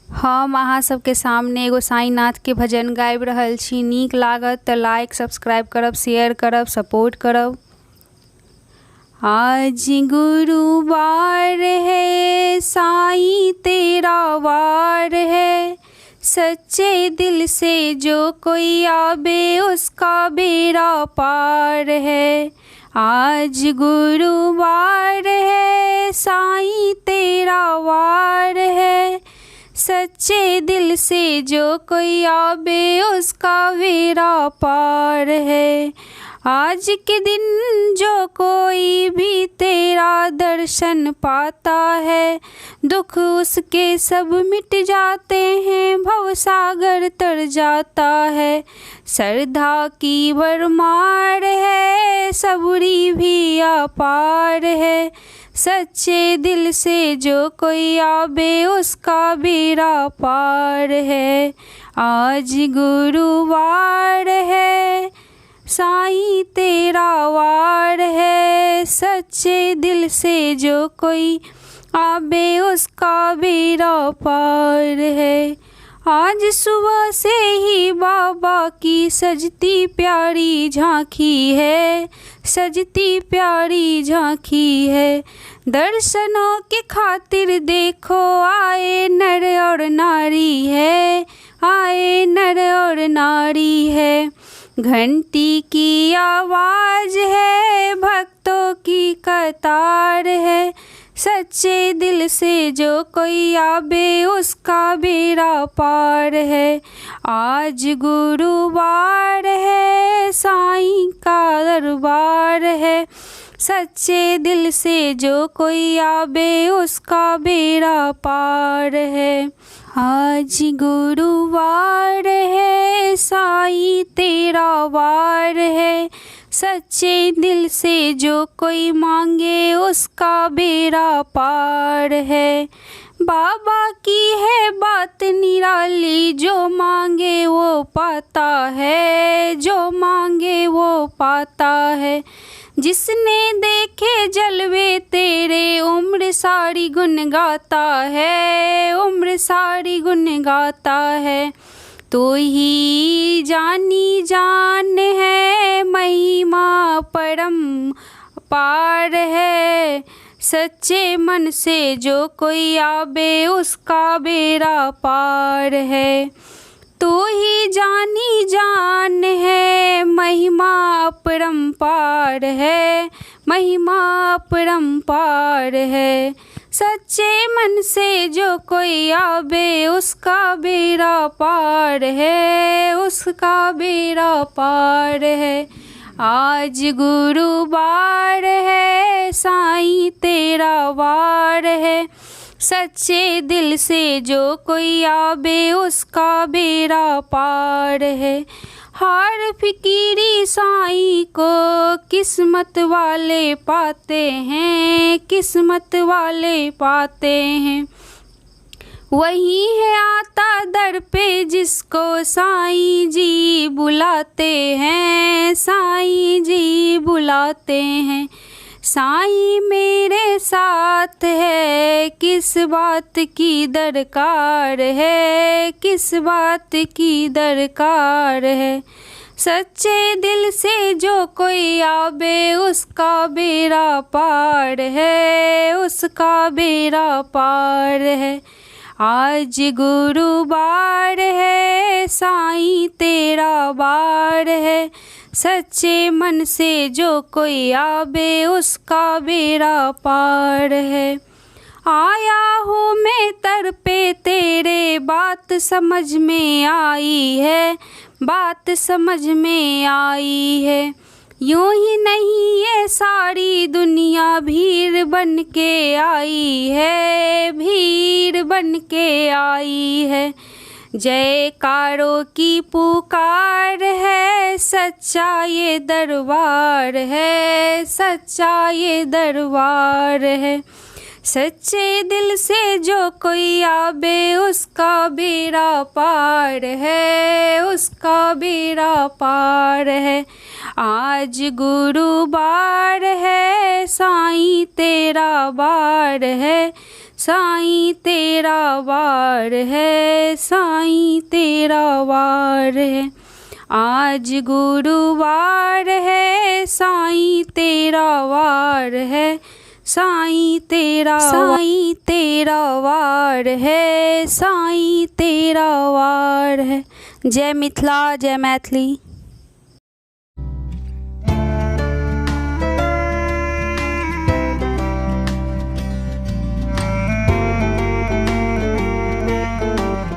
हम अहाँ सबके सामने एगो साईंनाथ के भजन गाबि रहल छी। नीक लागत तऽ लाइक सब्सक्राइब करब, शेयर करब, सपोर्ट करब। आज गुरुवार है साईं तेरा वार है, सच्चे दिल से जो कोई आवे उसका बेड़ा पार है। आज गुरुवार है साईं तेरा वार है, सच्चे दिल से जो कोई आवे उसका बेड़ा पार है। आज के दिन जो कोई भी तेरा दर्शन पाता है, दुख उसके सब मिट जाते हैं, भवसागर तर जाता है। श्रद्धा की भरमार है, सबरी भी अपार है, सच्चे दिल से जो कोई आवे उसका बेड़ा पार है। आज गुरुवार है साईं तेरा वार है, सच्चे दिल से जो कोई आवे उसका बेड़ा पार है। आज सुबह से ही बाबा की सजती प्यारी झांकी है, सजती प्यारी झांकी है। दर्शनों के खातिर देखो आए नर और नारी है, आए नर और नारी है। घंटी की आवाज है, भक्तों की कतार है, सच्चे दिल से जो कोई आवे उसका बेड़ा पार है। आज गुरुवार है साईं का दरबार है, सच्चे दिल से जो कोई आवे उसका बेड़ा पार है। आज गुरुवार है साईं तेरा वार है, सच्चे दिल से जो कोई मांगे उसका बेड़ा पार है। बाबा की है बात निराली, जो मांगे वो पाता है, जो मांगे वो पाता है। जिसने देखे जलवे तेरे उम्र सारी गुन गाता है, उम्र सारी गुन गाता है। तो ही जानी जान है, महिमा परम पार है, सच्चे मन से जो कोई आवे उसका बेड़ा पार है। तो ही जानी जान है, महिमा अपरंपार है, महिमा अपरंपार है। सच्चे मन से जो कोई आवे उसका बेड़ा पार है, उसका बेड़ा पार है। आज गुरुवार है साईं तेरा वार है, सच्चे दिल से जो कोई आवे उसका बेड़ा पार है। हार फिकीरी साईं को किस्मत वाले पाते हैं, किस्मत वाले पाते हैं। वही है आता दर पे जिसको साईं जी बुलाते हैं, साईं जी बुलाते हैं। साईं मेरे साथ है, किस बात की दरकार है, किस बात की दरकार है। सच्चे दिल से जो कोई आवे उसका बेड़ा पार है, उसका बेड़ा पार है। आज गुरुवार है साईं तेरा वार है, सच्चे मन से जो कोई आवे उसका बेड़ा पार है। आया हूँ मैं दर पे तेरे, बात समझ में आई है, बात समझ में आई है। यूं ही नहीं ये सारी दुनिया भीड़ बन के आई है, भीड़ बन के आई है। जयकारों की पुकार है, सच्चा ये दरबार है, सच्चा ये दरबार है। सच्चे दिल से जो कोई आवे उसका बेड़ा पार है, उसका बेड़ा पार है। आज गुरुवार है साईं तेरा वार है, साईं तेरा वार है, साईं तेरा वार है। आज गुरुवार है, साईं तेरा वार है, साईं तेरा वार है, साईं तेरा वार है। जय मिथिला, जय मैथिली।